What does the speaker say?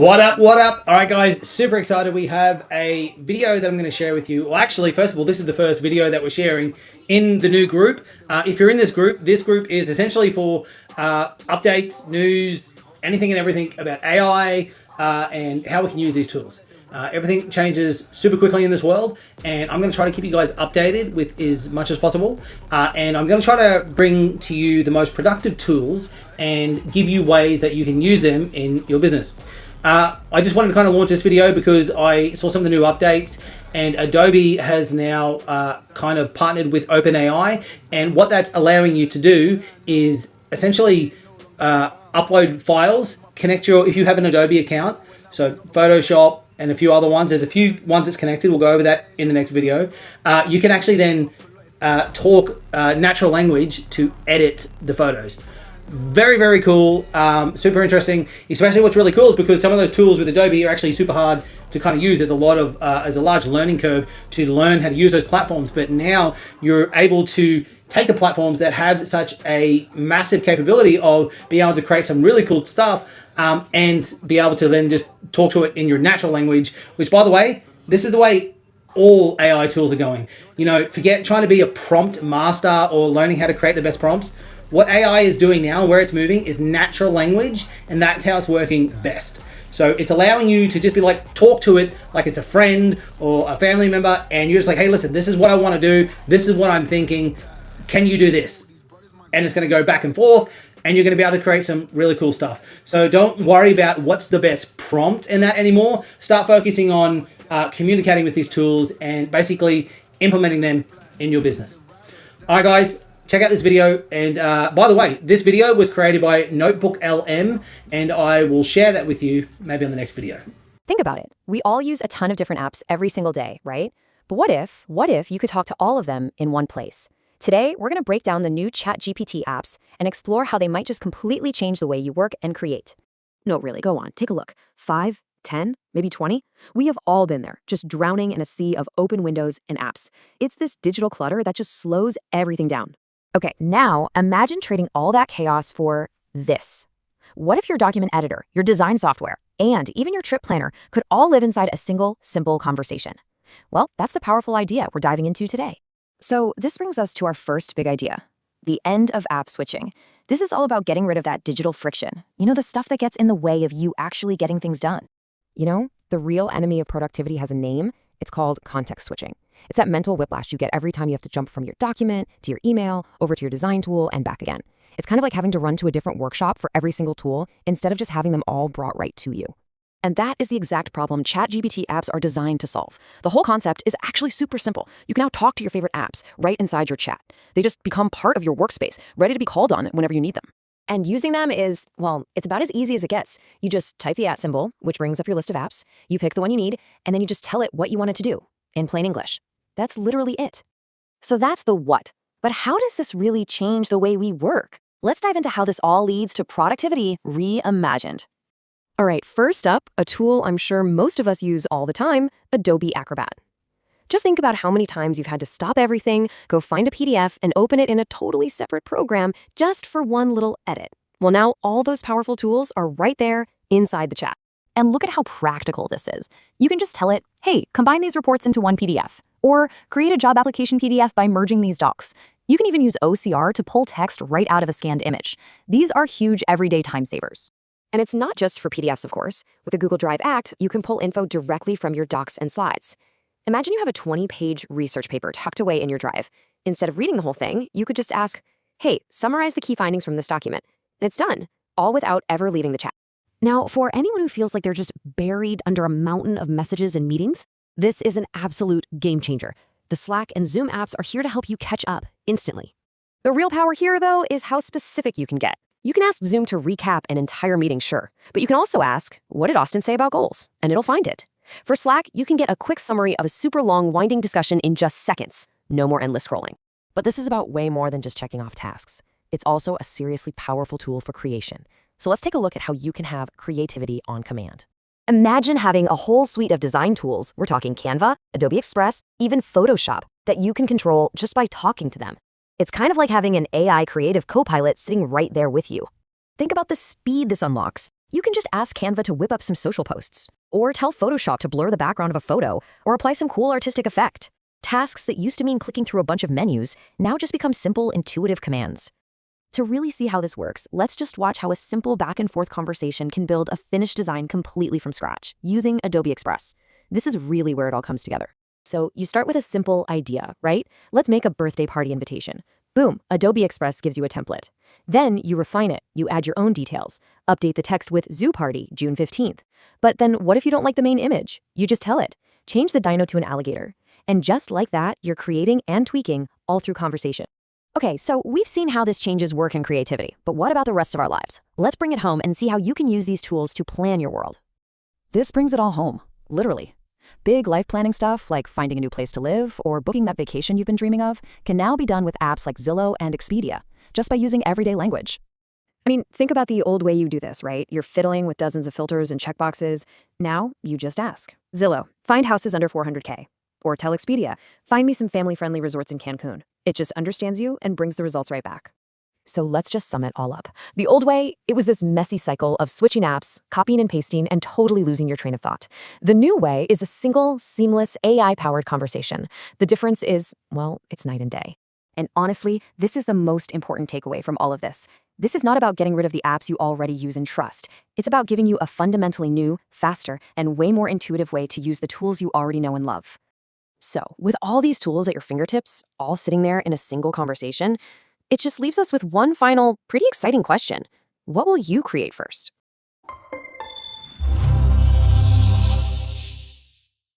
What up, what up? All right, guys, super excited. We have a video that I'm going to share with you. Well, actually, first of all, this is the first video that we're sharing in the new group. If you're in this group is essentially for updates, news, anything and everything about AI and how we can use these tools. Everything changes super quickly in this world, and I'm going to try to keep you guys updated with as much as possible. And I'm going to try to bring to you the most productive tools and give you ways that you can use them in your business. I just wanted to kind of launch this video because I saw some of the new updates, and Adobe has now kind of partnered with OpenAI, and what that's allowing you to do is essentially upload files, if you have an Adobe account, so Photoshop and a few other ones. There's a few ones that's connected. We'll go over that in the next video. You can actually then talk natural language to edit the photos. Very, very cool, super interesting. Especially what's really cool is because some of those tools with Adobe are actually super hard to kind of use. There's a large learning curve to learn how to use those platforms, but now you're able to take the platforms that have such a massive capability of being able to create some really cool stuff and be able to then just talk to it in your natural language, which, by the way, this is the way all AI tools are going. You know, forget trying to be a prompt master or learning how to create the best prompts. What AI is doing now, where it's moving, is natural language, and that's how it's working best. So it's allowing you to just be like, talk to it like it's a friend or a family member, and you're just like, hey, listen, this is what I want to do. This is what I'm thinking. Can you do this? And it's going to go back and forth, and you're going to be able to create some really cool stuff. So don't worry about what's the best prompt in that anymore. Start focusing on communicating with these tools and basically implementing them in your business. All right, guys. Check out this video, and by the way, this video was created by Notebook LM, and I will share that with you maybe on the next video. Think about it. We all use a ton of different apps every single day, right? But what if you could talk to all of them in one place? Today, we're going to break down the new ChatGPT apps and explore how they might just completely change the way you work and create. No, really, go on, take a look. 5, 10, maybe 20? We have all been there, just drowning in a sea of open windows and apps. It's this digital clutter that just slows everything down. Okay, now imagine trading all that chaos for this. What if your document editor, your design software, and even your trip planner could all live inside a single, simple conversation? Well, that's the powerful idea we're diving into today. So this brings us to our first big idea, the end of app switching. This is all about getting rid of that digital friction. You know, the stuff that gets in the way of you actually getting things done. You know, the real enemy of productivity has a name. It's called context switching. It's that mental whiplash you get every time you have to jump from your document to your email, over to your design tool, and back again. It's kind of like having to run to a different workshop for every single tool instead of just having them all brought right to you. And that is the exact problem ChatGPT apps are designed to solve. The whole concept is actually super simple. You can now talk to your favorite apps right inside your chat. They just become part of your workspace, ready to be called on whenever you need them. And using them is, well, it's about as easy as it gets. You just type the @ symbol, which brings up your list of apps. You pick the one you need, and then you just tell it what you want it to do in plain English. That's literally it. So that's the what. But how does this really change the way we work? Let's dive into how this all leads to productivity reimagined. All right, first up, a tool I'm sure most of us use all the time, Adobe Acrobat. Just think about how many times you've had to stop everything, go find a PDF, and open it in a totally separate program just for one little edit. Well, now all those powerful tools are right there inside the chat. And look at how practical this is. You can just tell it, hey, combine these reports into one PDF, or create a job application PDF by merging these docs. You can even use OCR to pull text right out of a scanned image. These are huge everyday time savers. And it's not just for PDFs, of course. With the Google Drive Act, you can pull info directly from your docs and slides. Imagine you have a 20-page research paper tucked away in your drive. Instead of reading the whole thing, you could just ask, hey, summarize the key findings from this document. And it's done, all without ever leaving the chat. Now, for anyone who feels like they're just buried under a mountain of messages and meetings, this is an absolute game changer. The Slack and Zoom apps are here to help you catch up instantly. The real power here, though, is how specific you can get. You can ask Zoom to recap an entire meeting, sure, but you can also ask, what did Austin say about goals? And it'll find it. For Slack, you can get a quick summary of a super long, winding discussion in just seconds. No more endless scrolling. But this is about way more than just checking off tasks. It's also a seriously powerful tool for creation. So let's take a look at how you can have creativity on command. Imagine having a whole suite of design tools, we're talking Canva, Adobe Express, even Photoshop, that you can control just by talking to them. It's kind of like having an AI creative co-pilot sitting right there with you. Think about the speed this unlocks. You can just ask Canva to whip up some social posts, or tell Photoshop to blur the background of a photo, or apply some cool artistic effect. Tasks that used to mean clicking through a bunch of menus now just become simple, intuitive commands. To really see how this works, let's just watch how a simple back-and-forth conversation can build a finished design completely from scratch, using Adobe Express. This is really where it all comes together. So you start with a simple idea, right? Let's make a birthday party invitation. Boom, Adobe Express gives you a template. Then you refine it, you add your own details. Update the text with Zoo Party, June 15th. But then what if you don't like the main image? You just tell it. Change the dino to an alligator. And just like that, you're creating and tweaking all through conversation. Okay, so we've seen how this changes work and creativity, but what about the rest of our lives? Let's bring it home and see how you can use these tools to plan your world. This brings it all home, literally. Big life planning stuff like finding a new place to live or booking that vacation you've been dreaming of can now be done with apps like Zillow and Expedia, just by using everyday language. I mean, think about the old way you do this, right? You're fiddling with dozens of filters and checkboxes. Now, you just ask. Zillow, find houses under 400K. Or tell Expedia, find me some family-friendly resorts in Cancun. It just understands you and brings the results right back. So let's just sum it all up. The old way, it was this messy cycle of switching apps, copying and pasting, and totally losing your train of thought. The new way is a single, seamless, AI-powered conversation. The difference is, well, it's night and day. And honestly, this is the most important takeaway from all of this. This is not about getting rid of the apps you already use and trust. It's about giving you a fundamentally new, faster, and way more intuitive way to use the tools you already know and love. So, with all these tools at your fingertips, all sitting there in a single conversation, it just leaves us with one final, pretty exciting question. What will you create first?